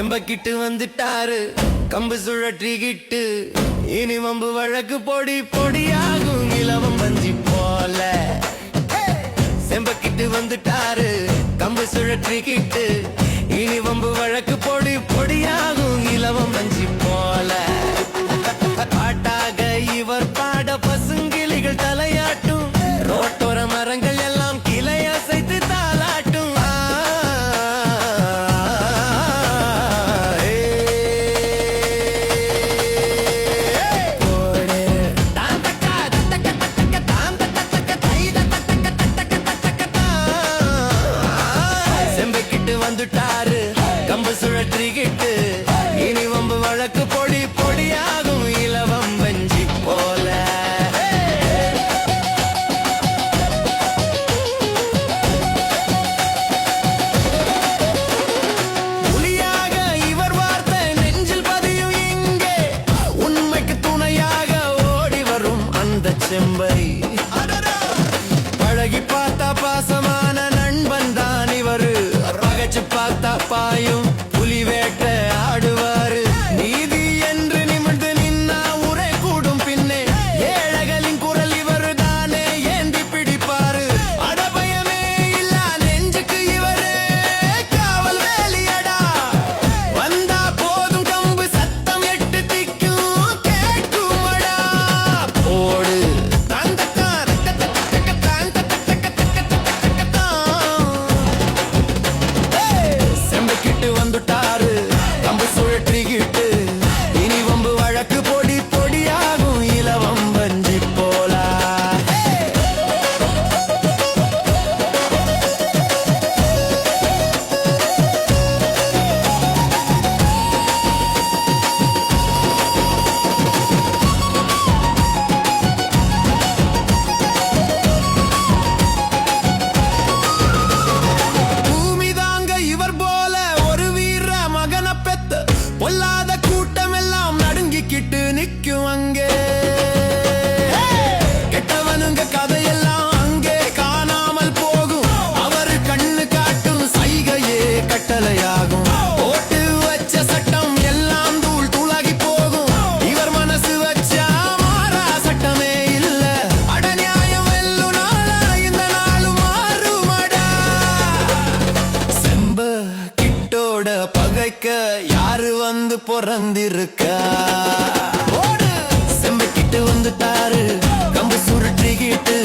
செம்பக்கிட்டு வந்துட்டாரு கம்பு சுழற்றிக்கிட்டு இனி வம்பு வழக்கு பொடி பொடியாகும் இலவம் பஞ்சி போல. செம்பக்கிட்டு வந்துட்டாரு கம்பு சுழற்றிக்கிட்டு இனி வம்பு வழக்கு பொடி பொடியாகும் இலவம் பஞ்சி போல. பாட்டாக இவர் பாட பசுங்கிளிகள் தலையாட்டும் ரோட்டோர மரங்கள் எல்லாம் கிளை அசைத்து தாளாட்டும். வந்துட்டாரு கம்பு சுழற்றிக்கிட்டு இனி வம்பு வழக்கு பொடி பொடியாகும் இலவம் வஞ்சி போல. புலியாக இவர் வார்த்தை நெஞ்சில் பதியும் இங்கே உண்மைக்கு துணையாக ஓடி வரும் அந்த செம்பை. பழகி பார்த்தா பாசமான நண்பன் தான் இவரு, பார்த்தா பாயும் புலி வேட்ட ஆடுவாரு. நீதி என்று நிமிர்ந்து நின்னா உரை கூடும் பின்னே ஏழைகளின் குரல் இவரு தானே ஏந்தி பிடிப்பாரு. அடபயமே இல்ல நெஞ்சுக்கு இவரு காவல் வேலியடா. வந்தா போதும் கம்பு சத்தம் எட்டு திக்கும் கேட்குமடா. போடு வந்துட்டாரு கம்பு சுழற்றிக்கிட்டு இனி வம்பு வழக்கு பொடி பொடியாகும் இலவம் வஞ்சி போல. பொல்லாத கூட்டம் எல்லாம் நடுங்கிக்கிட்டு நிக்கும் அங்கே. கெட்டவனுங்க கதையெல்லாம் அங்கே காணாமல் போகும். அவரு கண்ணு காட்டும் சைகையே கட்டளையாகும். போட்டு வச்ச சட்டம் எல்லாம் தூள் தூளாகி போகும். இவர் மனசு வச்சா மாறா சட்டமே இல்ல. அடநியாயம் வெல்லும் நாளா இந்த நாளும் மாறுமடா. செம்ப கிட்டோட பகைக்க யாரு வந்து பொறந்திருக்கா. செம்பக்கிட்டு வந்துட்டாரு கம்பு சுருட்டிக்கிட்டு